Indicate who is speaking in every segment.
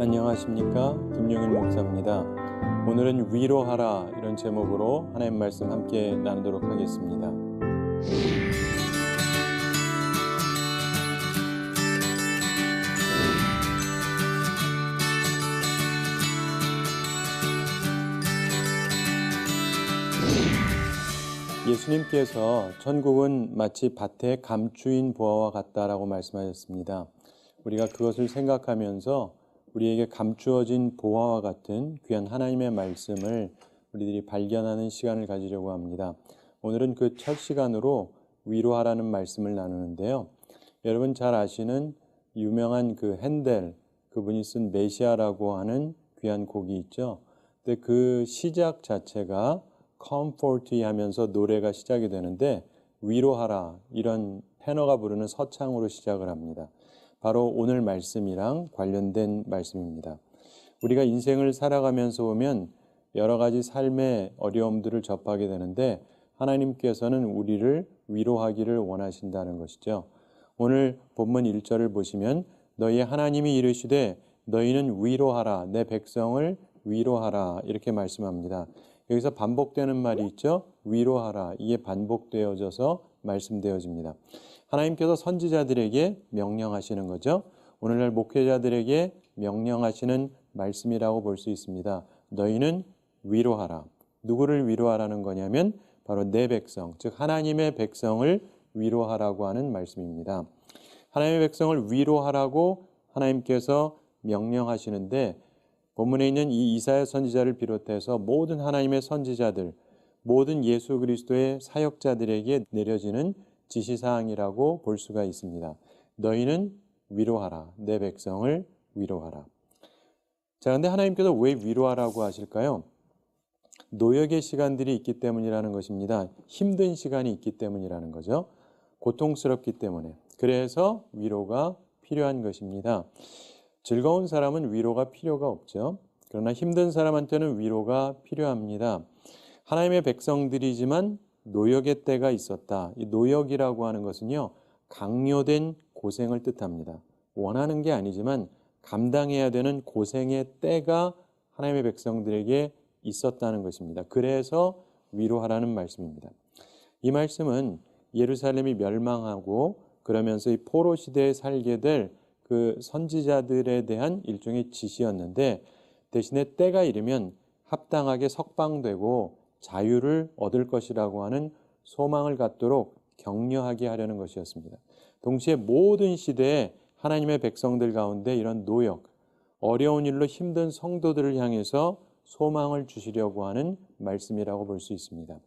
Speaker 1: 안녕하십니까, 김용일 목사입니다. 오늘은 위로하라 이런 제목으로 하나님 말씀 함께 나누도록 하겠습니다. 예수님께서 천국은 마치 밭의 감추인 보화와 같다라고 말씀하셨습니다. 우리가 그것을 생각하면서 우리에게 감추어진 보화와 같은 귀한 하나님의 말씀을 우리들이 발견하는 시간을 가지려고 합니다. 오늘은 그 첫 시간으로 위로하라는 말씀을 나누는데요. 여러분 잘 아시는 유명한 그 핸델, 그분이 쓴 메시아라고 하는 귀한 곡이 있죠. 근데 그 시작 자체가 comfort이 하면서 노래가 시작이 되는데 위로하라 이런 테너가 부르는 서창으로 시작을 합니다. 바로 오늘 말씀이랑 관련된 말씀입니다. 우리가 인생을 살아가면서 보면 여러 가지 삶의 어려움들을 접하게 되는데 하나님께서는 우리를 위로하기를 원하신다는 것이죠. 오늘 본문 1절을 보시면 너희 하나님이 이르시되 너희는 위로하라 내 백성을 위로하라 이렇게 말씀합니다. 여기서 반복되는 말이 있죠. 위로하라 이게 반복되어져서 말씀되어집니다. 하나님께서 선지자들에게 명령하시는 거죠. 오늘날 목회자들에게 명령하시는 말씀이라고 볼 수 있습니다. 너희는 위로하라. 누구를 위로하라는 거냐면 바로 내 백성, 즉 하나님의 백성을 위로하라고 하는 말씀입니다. 하나님의 백성을 위로하라고 하나님께서 명령하시는데 본문에 있는 이 이사야 선지자를 비롯해서 모든 하나님의 선지자들, 모든 예수 그리스도의 사역자들에게 내려지는 지시사항이라고 볼 수가 있습니다. 너희는 위로하라. 내 백성을 위로하라. 자, 근데 하나님께서 왜 위로하라고 하실까요? 노역의 시간들이 있기 때문이라는 것입니다. 힘든 시간이 있기 때문이라는 거죠. 고통스럽기 때문에. 그래서 위로가 필요한 것입니다. 즐거운 사람은 위로가 필요가 없죠. 그러나 힘든 사람한테는 위로가 필요합니다. 하나님의 백성들이지만 노역의 때가 있었다. 이 노역이라고 하는 것은요, 강요된 고생을 뜻합니다. 원하는 게 아니지만 감당해야 되는 고생의 때가 하나님의 백성들에게 있었다는 것입니다. 그래서 위로하라는 말씀입니다. 이 말씀은 예루살렘이 멸망하고 그러면서 이 포로 시대에 살게 될 그 선지자들에 대한 일종의 지시였는데 대신에 때가 이르면 합당하게 석방되고 자유를 얻을 것이라고 하는 소망을 갖도록 격려하게 하려는 것이었습니다. 동시에 모든 시대에 하나님의 백성들 가운데 이런 노역, 어려운 일로 힘든 성도들을 향해서 소망을 주시려고 하는 말씀이라고 볼 수 있습니다.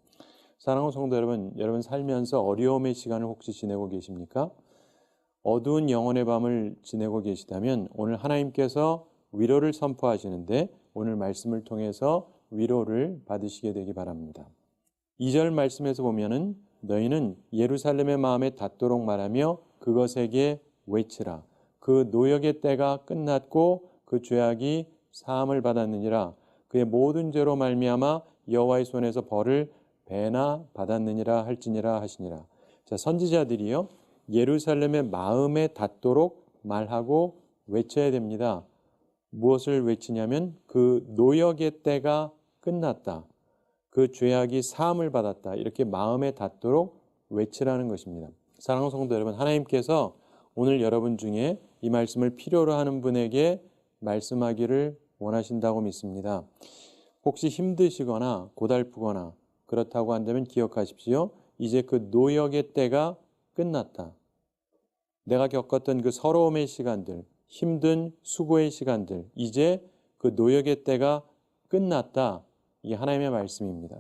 Speaker 1: 사랑하는 성도 여러분, 여러분 살면서 어려움의 시간을 혹시 지내고 계십니까? 어두운 영혼의 밤을 지내고 계시다면 오늘 하나님께서 위로를 선포하시는데 오늘 말씀을 통해서 위로를 받으시게 되기 바랍니다. 2절 말씀에서 보면은 너희는 예루살렘의 마음에 닿도록 말하며 그것에게 외치라. 그 노역의 때가 끝났고 그 죄악이 사함을 받았느니라. 그의 모든 죄로 말미암아 여호와의 손에서 벌을 배나 받았느니라 할지니라 하시니라. 자, 선지자들이요 예루살렘의 마음에 닿도록 말하고 외쳐야 됩니다. 무엇을 외치냐면 그 노역의 때가 끝났다. 그 죄악이 사함을 받았다. 이렇게 마음에 닿도록 외치라는 것입니다. 사랑하는 성도 여러분, 하나님께서 오늘 여러분 중에 이 말씀을 필요로 하는 분에게 말씀하기를 원하신다고 믿습니다. 혹시 힘드시거나 고달프거나 그렇다고 한다면 기억하십시오. 이제 그 노역의 때가 끝났다. 내가 겪었던 그 서러움의 시간들, 힘든 수고의 시간들, 이제 그 노역의 때가 끝났다. 이게 하나님의 말씀입니다.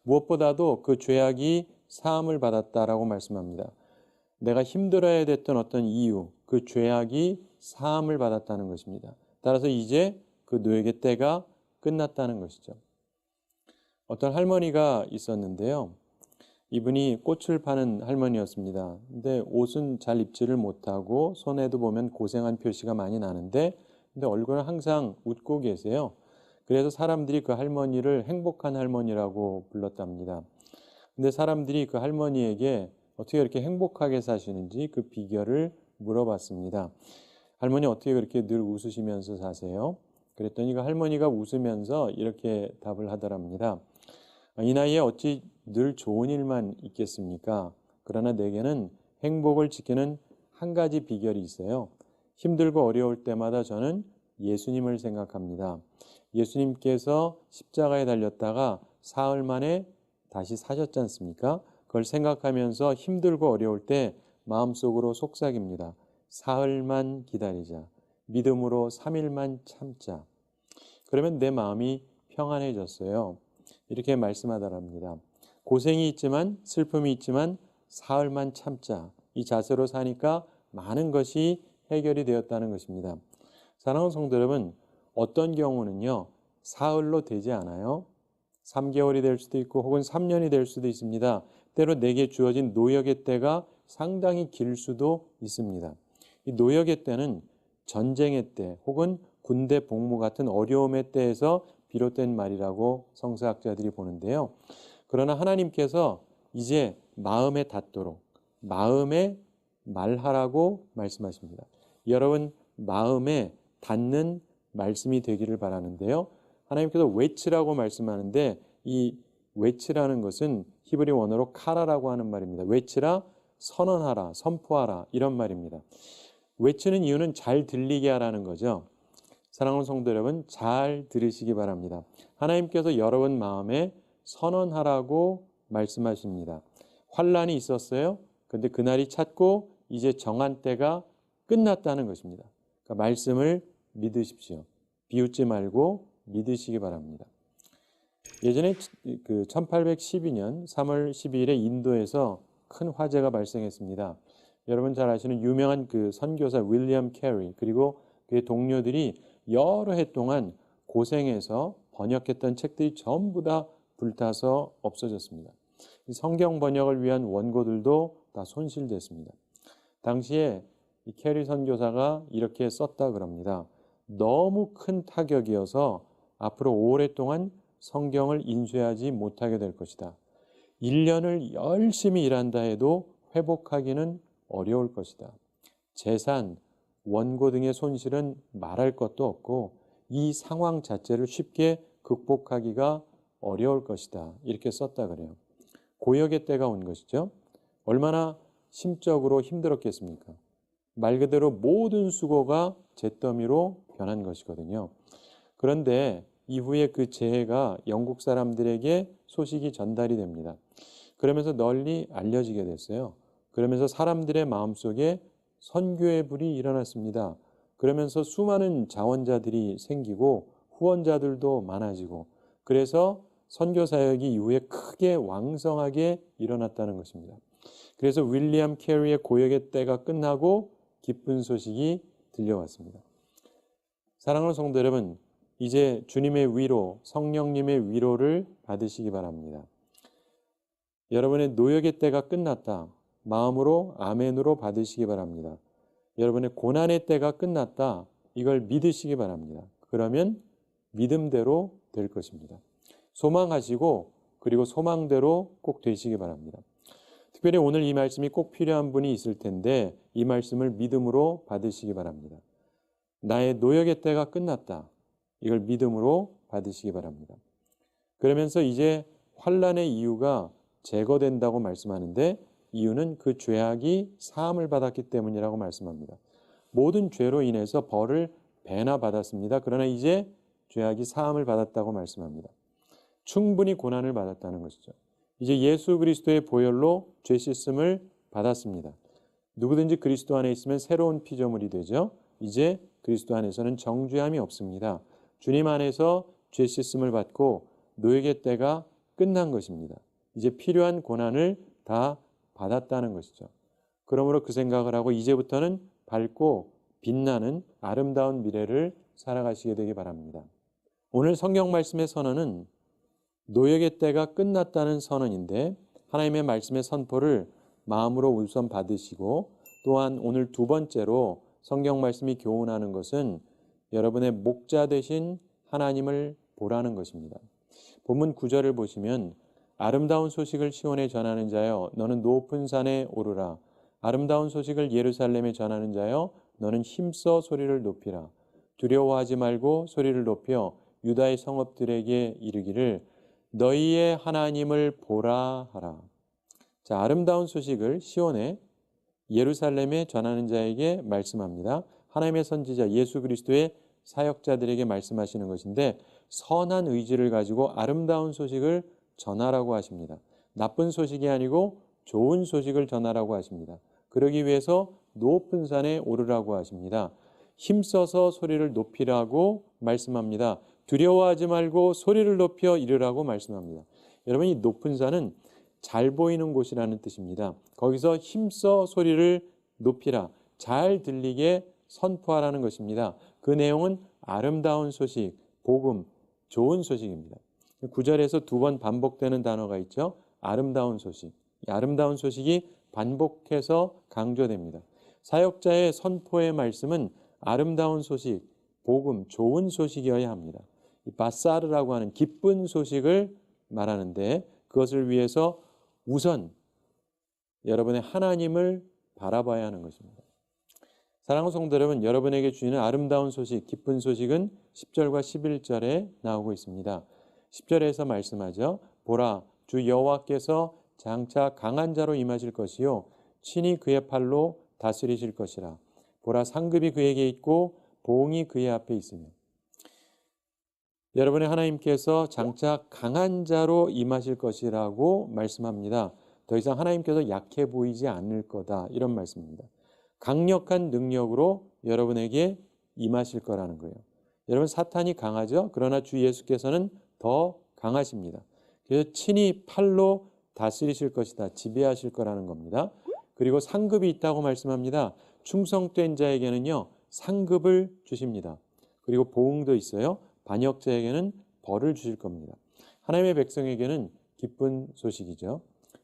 Speaker 1: 무엇보다도 그 죄악이 사함을 받았다라고 말씀합니다. 내가 힘들어야 됐던 어떤 이유, 그 죄악이 사함을 받았다는 것입니다. 따라서 이제 그 노역의 때가 끝났다는 것이죠. 어떤 할머니가 있었는데요. 이분이 꽃을 파는 할머니였습니다. 근데 옷은 잘 입지를 못하고 손에도 보면 고생한 표시가 많이 나는데 근데 얼굴은 항상 웃고 계세요. 그래서 사람들이 그 할머니를 행복한 할머니라고 불렀답니다. 근데 사람들이 그 할머니에게 어떻게 이렇게 행복하게 사시는지 그 비결을 물어봤습니다. 할머니 어떻게 그렇게 늘 웃으시면서 사세요? 그랬더니 그 할머니가 웃으면서 이렇게 답을 하더랍니다. 이 나이에 어찌 늘 좋은 일만 있겠습니까? 그러나 내게는 행복을 지키는 한 가지 비결이 있어요. 힘들고 어려울 때마다 저는 예수님을 생각합니다. 예수님께서 십자가에 달렸다가 사흘 만에 다시 사셨지 않습니까? 그걸 생각하면서 힘들고 어려울 때 마음속으로 속삭입니다. 사흘만 기다리자. 믿음으로 3일만 참자. 그러면 내 마음이 평안해졌어요. 이렇게 말씀하더랍니다. 고생이 있지만 슬픔이 있지만 사흘만 참자. 이 자세로 사니까 많은 것이 해결이 되었다는 것입니다. 사랑하는 성도 여러분, 어떤 경우는요, 사흘로 되지 않아요. 3개월이 될 수도 있고 혹은 3년이 될 수도 있습니다. 때로 내게 주어진 노역의 때가 상당히 길 수도 있습니다. 이 노역의 때는 전쟁의 때 혹은 군대 복무 같은 어려움의 때에서 비롯된 말이라고 성서학자들이 보는데요. 그러나 하나님께서 이제 마음에 닿도록 마음에 말하라고 말씀하십니다. 여러분 마음에 닿는 말씀이 되기를 바라는데요. 하나님께서 외치라고 말씀하는데 이 외치라는 것은 히브리 원어로 카라라고 하는 말입니다. 외치라, 선언하라, 선포하라 이런 말입니다. 외치는 이유는 잘 들리게 하라는 거죠. 사랑하는 성도 여러분, 잘 들으시기 바랍니다. 하나님께서 여러분 마음에 선언하라고 말씀하십니다. 환란이 있었어요. 그런데 그날이 찼고 이제 정한 때가 끝났다는 것입니다. 그러니까 말씀을 믿으십시오. 비웃지 말고 믿으시기 바랍니다. 예전에 1812년 3월 12일에 인도에서 큰 화재가 발생했습니다. 여러분 잘 아시는 유명한 그 선교사 윌리엄 캐리 그리고 그의 동료들이 여러 해 동안 고생해서 번역했던 책들이 전부 다 불타서 없어졌습니다. 성경 번역을 위한 원고들도 다 손실됐습니다. 당시에 이 캐리 선교사가 이렇게 썼다 그럽니다. 너무 큰 타격이어서 앞으로 오랫동안 성경을 인쇄하지 못하게 될 것이다. 1년을 열심히 일한다 해도 회복하기는 어려울 것이다. 재산, 원고 등의 손실은 말할 것도 없고 이 상황 자체를 쉽게 극복하기가 어려울 것이다. 이렇게 썼다 그래요. 고역의 때가 온 것이죠. 얼마나 심적으로 힘들었겠습니까? 말 그대로 모든 수고가 잿더미로 변한 것이거든요. 그런데 이후에 그 재해가 영국 사람들에게 소식이 전달이 됩니다. 그러면서 널리 알려지게 됐어요. 그러면서 사람들의 마음속에 선교의 불이 일어났습니다. 그러면서 수많은 자원자들이 생기고 후원자들도 많아지고 그래서 선교 사역이 이후에 크게 왕성하게 일어났다는 것입니다. 그래서 윌리엄 캐리의 고역의 때가 끝나고 기쁜 소식이 들려왔습니다. 사랑하는 성도 여러분, 이제 주님의 위로, 성령님의 위로를 받으시기 바랍니다. 여러분의 노역의 때가 끝났다. 마음으로 아멘으로 받으시기 바랍니다. 여러분의 고난의 때가 끝났다. 이걸 믿으시기 바랍니다. 그러면 믿음대로 될 것입니다. 소망하시고 그리고 소망대로 꼭 되시기 바랍니다. 특별히 오늘 이 말씀이 꼭 필요한 분이 있을 텐데 이 말씀을 믿음으로 받으시기 바랍니다. 나의 노역의 때가 끝났다. 이걸 믿음으로 받으시기 바랍니다. 그러면서 이제 환난의 이유가 제거된다고 말씀하는데 이유는 그 죄악이 사함을 받았기 때문이라고 말씀합니다. 모든 죄로 인해서 벌을 배나 받았습니다. 그러나 이제 죄악이 사함을 받았다고 말씀합니다. 충분히 고난을 받았다는 것이죠. 이제 예수 그리스도의 보혈로 죄 씻음을 받았습니다. 누구든지 그리스도 안에 있으면 새로운 피조물이 되죠. 이제 그리스도 안에서는 정죄함이 없습니다. 주님 안에서 죄 씻음을 받고 노역의 때가 끝난 것입니다. 이제 필요한 고난을 다 받았다는 것이죠. 그러므로 그 생각을 하고 이제부터는 밝고 빛나는 아름다운 미래를 살아가시게 되기 바랍니다. 오늘 성경 말씀의 선언은 노역의 때가 끝났다는 선언인데 하나님의 말씀의 선포를 마음으로 우선 받으시고 또한 오늘 두 번째로 성경 말씀이 교훈하는 것은 여러분의 목자 되신 하나님을 보라는 것입니다. 본문 9절을 보시면 아름다운 소식을 시온에 전하는 자여 너는 높은 산에 오르라. 아름다운 소식을 예루살렘에 전하는 자여 너는 힘써 소리를 높이라. 두려워하지 말고 소리를 높여 유다의 성읍들에게 이르기를 너희의 하나님을 보라 하라. 자, 아름다운 소식을 시온에 예루살렘에 전하는 자에게 말씀합니다. 하나님의 선지자 예수 그리스도의 사역자들에게 말씀하시는 것인데 선한 의지를 가지고 아름다운 소식을 전하라고 하십니다. 나쁜 소식이 아니고 좋은 소식을 전하라고 하십니다. 그러기 위해서 높은 산에 오르라고 하십니다. 힘써서 소리를 높이라고 말씀합니다. 두려워하지 말고 소리를 높여 이르라고 말씀합니다. 여러분, 이 높은 산은 잘 보이는 곳이라는 뜻입니다. 거기서 힘써 소리를 높이라, 잘 들리게 선포하라는 것입니다. 그 내용은 아름다운 소식, 복음, 좋은 소식입니다. 9절에서 두 번 반복되는 단어가 있죠. 아름다운 소식. 이 아름다운 소식이 반복해서 강조됩니다. 사역자의 선포의 말씀은 아름다운 소식, 복음, 좋은 소식이어야 합니다. 이 바사르라고 하는 기쁜 소식을 말하는데 그것을 위해서 우선 여러분의 하나님을 바라봐야 하는 것입니다. 사랑하는 성도 여러분, 여러분에게 주시는 아름다운 소식, 기쁜 소식은 10절과 11절에 나오고 있습니다. 10절에서 말씀하죠. 보라, 주 여호와께서 장차 강한 자로 임하실 것이요 친히 그의 팔로 다스리실 것이라. 보라, 상급이 그에게 있고 보응이 그의 앞에 있으며. 여러분의 하나님께서 장차 강한 자로 임하실 것이라고 말씀합니다. 더 이상 하나님께서 약해 보이지 않을 거다, 이런 말씀입니다. 강력한 능력으로 여러분에게 임하실 거라는 거예요. 여러분, 사탄이 강하죠? 그러나 주 예수께서는 더 강하십니다. 그래서 친히 팔로 다스리실 것이다, 지배하실 거라는 겁니다. 그리고 상급이 있다고 말씀합니다. 충성된 자에게는요, 상급을 주십니다. 그리고 보응도 있어요. 반역자에게는 벌을 주실 겁니다. 하나님의 백성에게는 기쁜 소식이죠.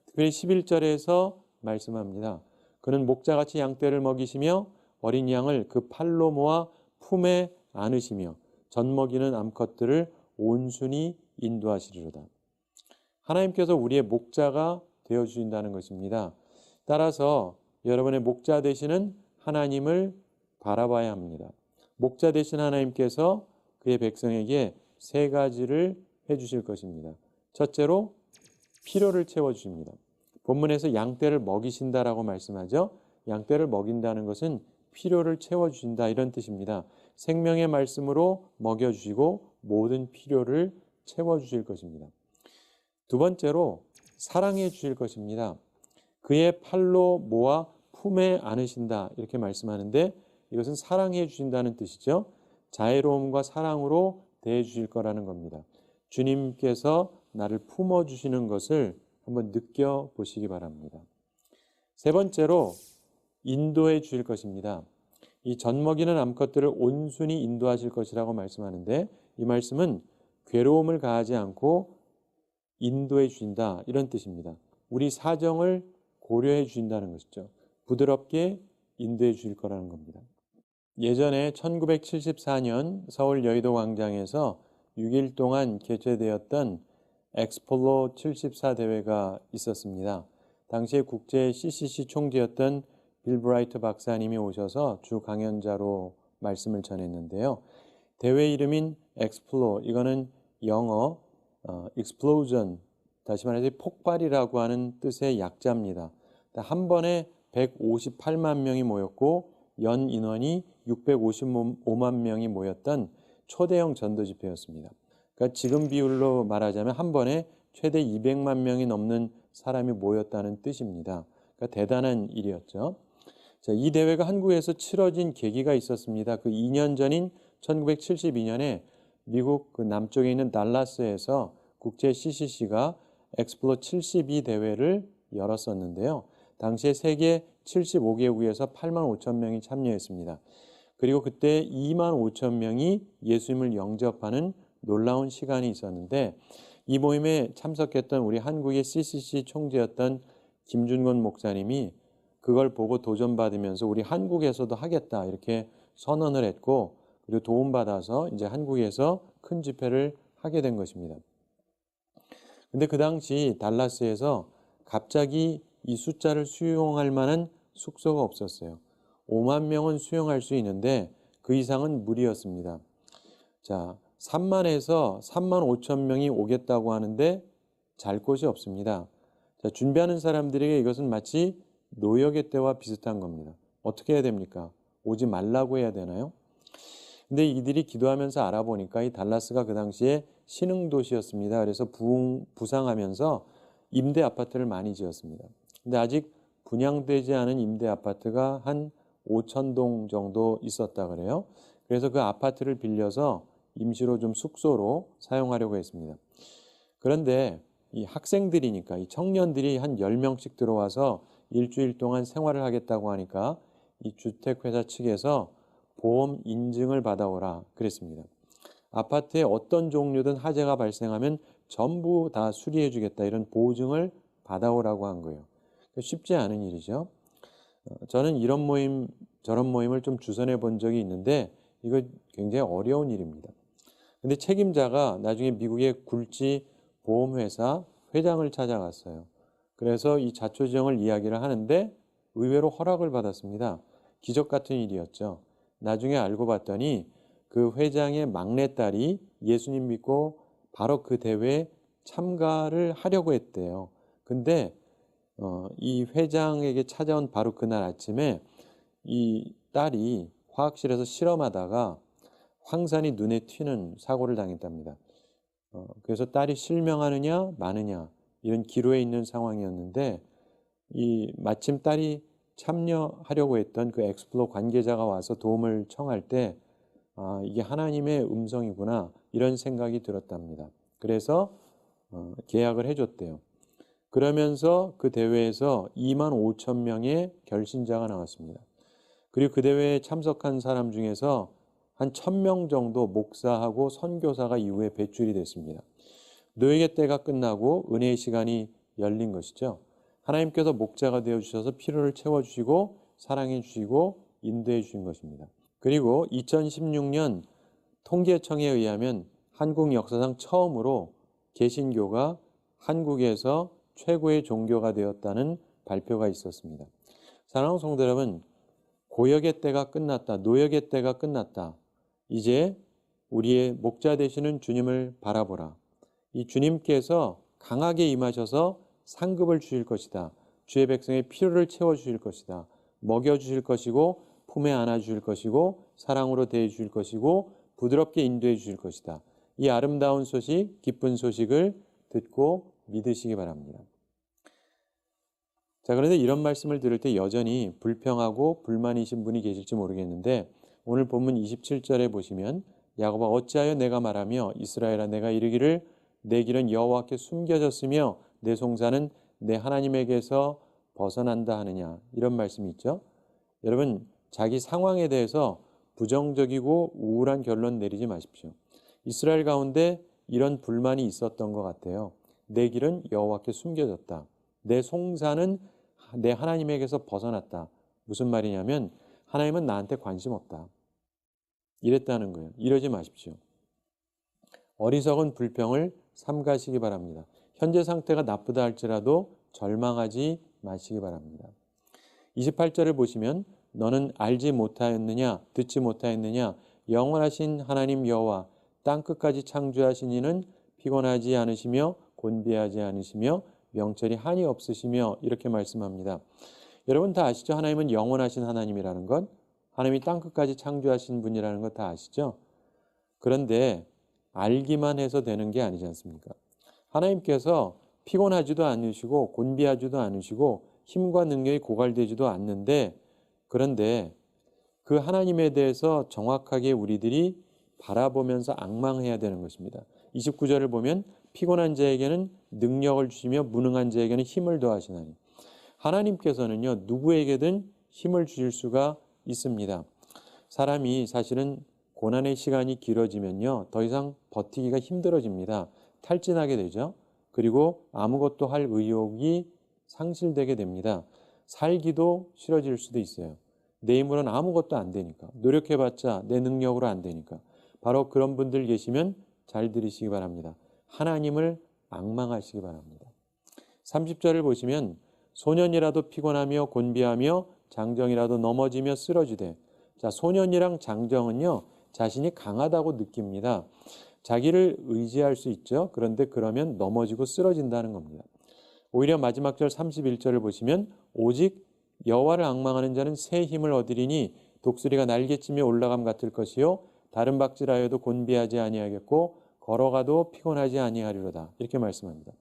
Speaker 1: 특별히 11절에서 말씀합니다. 그는 목자같이 양떼를 먹이시며 어린 양을 그 팔로 모아 품에 안으시며 젖먹이는 암컷들을 온순히 인도하시리로다. 하나님께서 우리의 목자가 되어주신다는 것입니다. 따라서 여러분의 목자 되시는 하나님을 바라봐야 합니다. 목자 되신 하나님께서 그의 백성에게 세 가지를 해주실 것입니다. 첫째로 필요를 채워주십니다. 본문에서 양떼를 먹이신다라고 말씀하죠. 양떼를 먹인다는 것은 필요를 채워주신다, 이런 뜻입니다. 생명의 말씀으로 먹여주시고 모든 필요를 채워주실 것입니다. 두 번째로 사랑해 주실 것입니다. 그의 팔로 모아 품에 안으신다, 이렇게 말씀하는데 이것은 사랑해 주신다는 뜻이죠. 자애로움과 사랑으로 대해 주실 거라는 겁니다. 주님께서 나를 품어주시는 것을 한번 느껴보시기 바랍니다. 세 번째로 인도해 주실 것입니다. 이 젖먹이는 암컷들을 온순히 인도하실 것이라고 말씀하는데 이 말씀은 괴로움을 가하지 않고 인도해 주신다, 이런 뜻입니다. 우리 사정을 고려해 주신다는 것이죠. 부드럽게 인도해 주실 거라는 겁니다. 예전에 1974년 서울 여의도 광장에서 6일 동안 개최되었던 엑스폴로 74 대회가 있었습니다. 당시에 국제 CCC 총재였던 빌 브라이트 박사님이 오셔서 주 강연자로 말씀을 전했는데요. 대회 이름인 엑스플로, 이거는 영어 explosion, 다시 말해서 폭발이라고 하는 뜻의 약자입니다. 한 번에 158만 명이 모였고 연 인원이 655만 명이 모였던 초대형 전도 집회였습니다. 그러니까 지금 비율로 말하자면 한 번에 최대 200만 명이 넘는 사람이 모였다는 뜻입니다. 그러니까 대단한 일이었죠. 자, 이 대회가 한국에서 치러진 계기가 있었습니다. 그 2년 전인 1972년에 미국 그 남쪽에 있는 달라스에서 국제 CCC가 엑스플로 72 대회를 열었었는데요. 당시에 세계 75개국에서 8만 5천 명이 참여했습니다. 그리고 그때 2만 5천 명이 예수님을 영접하는 놀라운 시간이 있었는데 이 모임에 참석했던 우리 한국의 CCC 총재였던 김준건 목사님이 그걸 보고 도전받으면서 우리 한국에서도 하겠다, 이렇게 선언을 했고 그리고 도움받아서 이제 한국에서 큰 집회를 하게 된 것입니다. 근데 그 당시 달라스에서 갑자기 이 숫자를 수용할 만한 숙소가 없었어요. 5만 명은 수용할 수 있는데 그 이상은 무리였습니다. 자, 3만에서 3만 5천 명이 오겠다고 하는데 잘 곳이 없습니다. 자, 준비하는 사람들에게 이것은 마치 노역의 때와 비슷한 겁니다. 어떻게 해야 됩니까? 오지 말라고 해야 되나요? 근데 이들이 기도하면서 알아보니까 이 달라스가 그 당시에 신흥도시였습니다. 그래서 부상하면서 임대 아파트를 많이 지었습니다. 근데 아직 분양되지 않은 임대 아파트가 한 5천 동 정도 있었다 그래요. 그래서 그 아파트를 빌려서 임시로 좀 숙소로 사용하려고 했습니다. 그런데 이 학생들이니까 이 청년들이 한 10명씩 들어와서 일주일 동안 생활을 하겠다고 하니까 이 주택회사 측에서 보험 인증을 받아오라 그랬습니다. 아파트에 어떤 종류든 화재가 발생하면 전부 다 수리해 주겠다 이런 보증을 받아오라고 한 거예요. 쉽지 않은 일이죠. 저는 이런 모임 저런 모임을 좀 주선해 본 적이 있는데 이거 굉장히 어려운 일입니다. 근데 책임자가 나중에 미국의 굴지 보험회사 회장을 찾아갔어요. 그래서 이 자초지종을 이야기를 하는데 의외로 허락을 받았습니다. 기적 같은 일이었죠. 나중에 알고 봤더니 그 회장의 막내딸이 예수님 믿고 바로 그 대회에 참가를 하려고 했대요. 근데 이 회장에게 찾아온 바로 그날 아침에 이 딸이 화학실에서 실험하다가 황산이 눈에 튀는 사고를 당했답니다. 그래서 딸이 실명하느냐 마느냐 이런 기로에 있는 상황이었는데 이 마침 딸이 참여하려고 했던 그 엑스플로 관계자가 와서 도움을 청할 때 이게 하나님의 음성이구나 이런 생각이 들었답니다. 그래서 계약을 해줬대요. 그러면서 그 대회에서 2만 5천 명의 결신자가 나왔습니다. 그리고 그 대회에 참석한 사람 중에서 한 1,000명 정도 목사하고 선교사가 이후에 배출이 됐습니다. 노예의 때가 끝나고 은혜의 시간이 열린 것이죠. 하나님께서 목자가 되어주셔서 필요를 채워주시고 사랑해 주시고 인도해 주신 것입니다. 그리고 2016년 통계청에 의하면 한국 역사상 처음으로 개신교가 한국에서 최고의 종교가 되었다는 발표가 있었습니다. 사랑하는 성도 여러분, 고역의 때가 끝났다. 노역의 때가 끝났다. 이제 우리의 목자 되시는 주님을 바라보라. 이 주님께서 강하게 임하셔서 상급을 주실 것이다. 주의 백성의 필요를 채워주실 것이다. 먹여주실 것이고 품에 안아주실 것이고 사랑으로 대해주실 것이고 부드럽게 인도해 주실 것이다. 이 아름다운 소식, 기쁜 소식을 듣고 믿으시기 바랍니다. 자, 그런데 이런 말씀을 들을 때 여전히 불평하고 불만이신 분이 계실지 모르겠는데 오늘 본문 27절에 보시면 야곱아 어찌하여 내가 말하며 이스라엘아 내가 이르기를 내 길은 여호와께 숨겨졌으며 내 송사는 내 하나님에게서 벗어난다 하느냐 이런 말씀이 있죠. 여러분 자기 상황에 대해서 부정적이고 우울한 결론 내리지 마십시오. 이스라엘 가운데 이런 불만이 있었던 것 같아요. 내 길은 여호와께 숨겨졌다. 내 송사는 내 하나님에게서 벗어났다. 무슨 말이냐면 하나님은 나한테 관심 없다. 이랬다는 거예요. 이러지 마십시오. 어리석은 불평을 삼가시기 바랍니다. 현재 상태가 나쁘다 할지라도 절망하지 마시기 바랍니다. 28절을 보시면 너는 알지 못하였느냐 듣지 못하였느냐 영원하신 하나님 여호와 땅끝까지 창조하신 이는 피곤하지 않으시며 곤비하지 않으시며 명철이 한이 없으시며 이렇게 말씀합니다. 여러분 다 아시죠? 하나님은 영원하신 하나님이라는 것, 하나님이 땅끝까지 창조하신 분이라는 것 다 아시죠? 그런데 알기만 해서 되는 게 아니지 않습니까? 하나님께서 피곤하지도 않으시고 곤비하지도 않으시고 힘과 능력이 고갈되지도 않는데 그런데 그 하나님에 대해서 정확하게 우리들이 바라보면서 앙망해야 되는 것입니다. 29절을 보면 피곤한 자에게는 능력을 주시며 무능한 자에게는 힘을 더하시나니 하나님께서는요 누구에게든 힘을 주실 수가 있습니다. 사람이 사실은 고난의 시간이 길어지면요 더 이상 버티기가 힘들어집니다. 탈진하게 되죠. 그리고 아무것도 할 의욕이 상실되게 됩니다. 살기도 싫어질 수도 있어요. 내 힘으로는 아무것도 안 되니까 노력해봤자 내 능력으로 안 되니까 바로 그런 분들 계시면 잘 들으시기 바랍니다. 하나님을 앙망하시기 바랍니다. 30절을 보시면 소년이라도 피곤하며 곤비하며 장정이라도 넘어지며 쓰러지되. 자, 소년이랑 장정은요, 자신이 강하다고 느낍니다. 자기를 의지할 수 있죠. 그런데 그러면 넘어지고 쓰러진다는 겁니다. 오히려 마지막 절 31절을 보시면 오직 여호와를 앙망하는 자는 새 힘을 얻으리니 독수리가 날개치며 올라감 같을 것이요 다른 박질하여도 곤비하지 아니하겠고 걸어가도 피곤하지 아니하리로다. 이렇게 말씀합니다.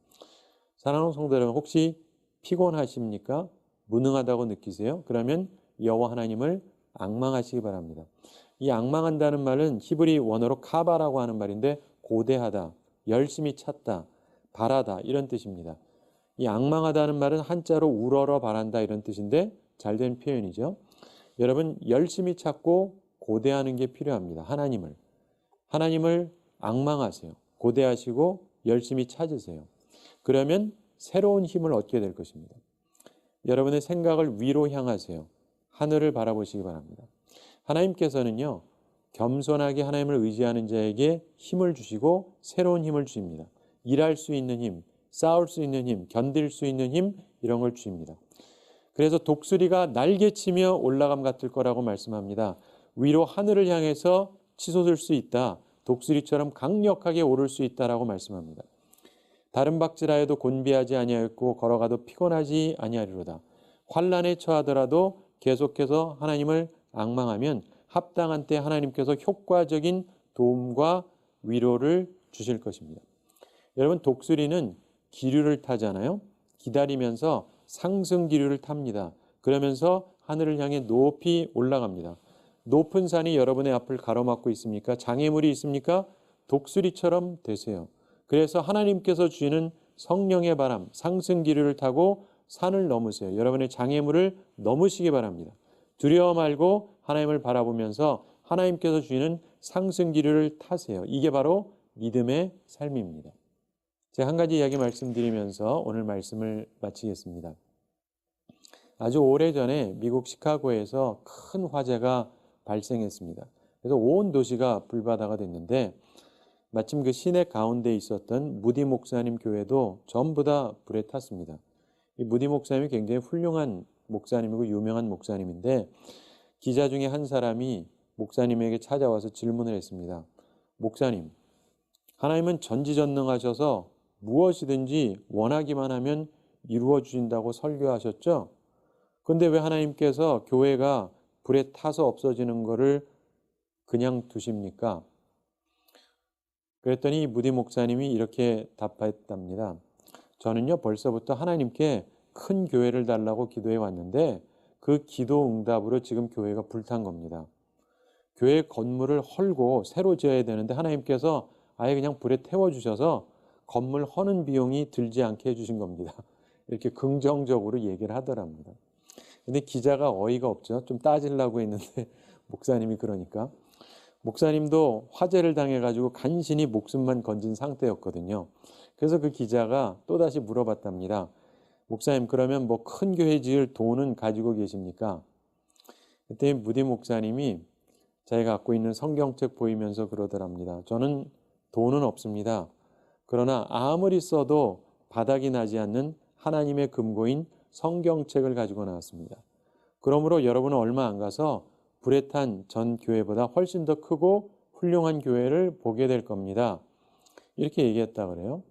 Speaker 1: 사랑하는 성도 여러분, 혹시 피곤하십니까? 무능하다고 느끼세요? 그러면 여호와 하나님을 앙망하시기 바랍니다. 이 앙망한다는 말은 히브리 원어로 카바라고 하는 말인데 고대하다, 열심히 찾다, 바라다 이런 뜻입니다. 이 앙망하다는 말은 한자로 우러러 바란다 이런 뜻인데 잘된 표현이죠. 여러분 열심히 찾고 고대하는 게 필요합니다. 하나님을 앙망하세요. 고대하시고 열심히 찾으세요. 그러면 새로운 힘을 얻게 될 것입니다. 여러분의 생각을 위로 향하세요. 하늘을 바라보시기 바랍니다. 하나님께서는요, 겸손하게 하나님을 의지하는 자에게 힘을 주시고 새로운 힘을 주십니다. 일할 수 있는 힘, 싸울 수 있는 힘, 견딜 수 있는 힘 이런 걸 주십니다. 그래서 독수리가 날개치며 올라감 같을 거라고 말씀합니다. 위로 하늘을 향해서 치솟을 수 있다. 독수리처럼 강력하게 오를 수 있다라고 말씀합니다. 다른 박질하여도 곤비하지 아니하였고 걸어가도 피곤하지 아니하리로다. 환난에 처하더라도 계속해서 하나님을 앙망하면 합당한 때 하나님께서 효과적인 도움과 위로를 주실 것입니다. 여러분 독수리는 기류를 타잖아요. 기다리면서 상승 기류를 탑니다. 그러면서 하늘을 향해 높이 올라갑니다. 높은 산이 여러분의 앞을 가로막고 있습니까? 장애물이 있습니까? 독수리처럼 되세요. 그래서 하나님께서 주시는 성령의 바람, 상승 기류를 타고 산을 넘으세요. 여러분의 장애물을 넘으시기 바랍니다. 두려워 말고 하나님을 바라보면서 하나님께서 주시는 상승 기류를 타세요. 이게 바로 믿음의 삶입니다. 제가 한 가지 이야기 말씀드리면서 오늘 말씀을 마치겠습니다. 아주 오래전에 미국 시카고에서 큰 화재가 발생했습니다. 그래서 온 도시가 불바다가 됐는데 마침 그 시내 가운데 있었던 무디 목사님 교회도 전부 다 불에 탔습니다. 이 무디 목사님이 굉장히 훌륭한 목사님이고 유명한 목사님인데 기자 중에 한 사람이 목사님에게 찾아와서 질문을 했습니다. 목사님, 하나님은 전지전능하셔서 무엇이든지 원하기만 하면 이루어 주신다고 설교하셨죠? 그런데 왜 하나님께서 교회가 불에 타서 없어지는 것을 그냥 두십니까? 그랬더니 무디 목사님이 이렇게 답했답니다. 저는요 벌써부터 하나님께 큰 교회를 달라고 기도해 왔는데 그 기도 응답으로 지금 교회가 불탄 겁니다. 교회 건물을 헐고 새로 지어야 되는데 하나님께서 아예 그냥 불에 태워주셔서 건물 허는 비용이 들지 않게 해주신 겁니다. 이렇게 긍정적으로 얘기를 하더랍니다. 근데 기자가 어이가 없죠. 좀 따지려고 했는데 목사님이 그러니까. 목사님도 화재를 당해가지고 간신히 목숨만 건진 상태였거든요. 그래서 그 기자가 또다시 물어봤답니다. 목사님, 그러면 뭐 큰 교회 지을 돈은 가지고 계십니까? 그때 무디 목사님이 자기가 갖고 있는 성경책 보이면서 그러더랍니다. 저는 돈은 없습니다. 그러나 아무리 써도 바닥이 나지 않는 하나님의 금고인 성경책을 가지고 나왔습니다. 그러므로 여러분은 얼마 안 가서 불에 탄 전 교회보다 훨씬 더 크고 훌륭한 교회를 보게 될 겁니다. 이렇게 얘기했다 그래요.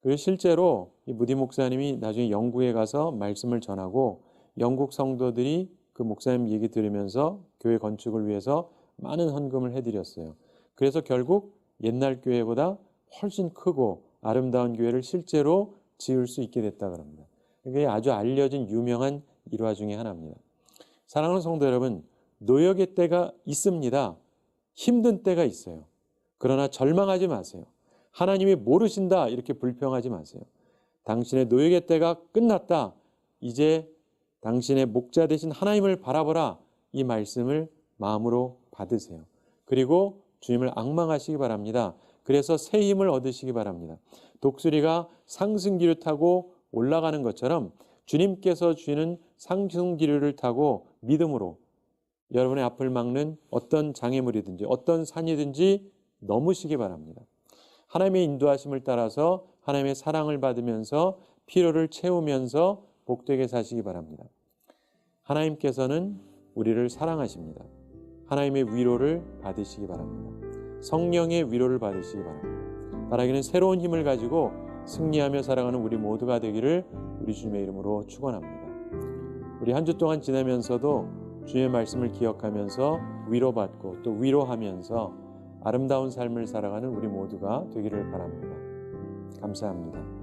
Speaker 1: 그리고 실제로 이 무디 목사님이 나중에 영국에 가서 말씀을 전하고 영국 성도들이 그 목사님 얘기 들으면서 교회 건축을 위해서 많은 헌금을 해드렸어요. 그래서 결국 옛날 교회보다 훨씬 크고 아름다운 교회를 실제로 지을 수 있게 됐다 그럽니다. 이게 아주 알려진 유명한 일화 중에 하나입니다. 사랑하는 성도 여러분, 노역의 때가 있습니다. 힘든 때가 있어요. 그러나 절망하지 마세요. 하나님이 모르신다 이렇게 불평하지 마세요. 당신의 노역의 때가 끝났다. 이제 당신의 목자 되신 하나님을 바라보라. 이 말씀을 마음으로 받으세요. 그리고 주님을 앙망하시기 바랍니다. 그래서 새 힘을 얻으시기 바랍니다. 독수리가 상승기류 타고 올라가는 것처럼 주님께서 주시는 상승기류를 타고 믿음으로 여러분의 앞을 막는 어떤 장애물이든지 어떤 산이든지 넘으시기 바랍니다. 하나님의 인도하심을 따라서 하나님의 사랑을 받으면서 필요를 채우면서 복되게 사시기 바랍니다. 하나님께서는 우리를 사랑하십니다. 하나님의 위로를 받으시기 바랍니다. 성령의 위로를 받으시기 바랍니다. 바라기는 새로운 힘을 가지고 승리하며 살아가는 우리 모두가 되기를 우리 주님의 이름으로 축원합니다. 우리 한 주 동안 지내면서도 주의 말씀을 기억하면서 위로받고 또 위로하면서 아름다운 삶을 살아가는 우리 모두가 되기를 바랍니다. 감사합니다.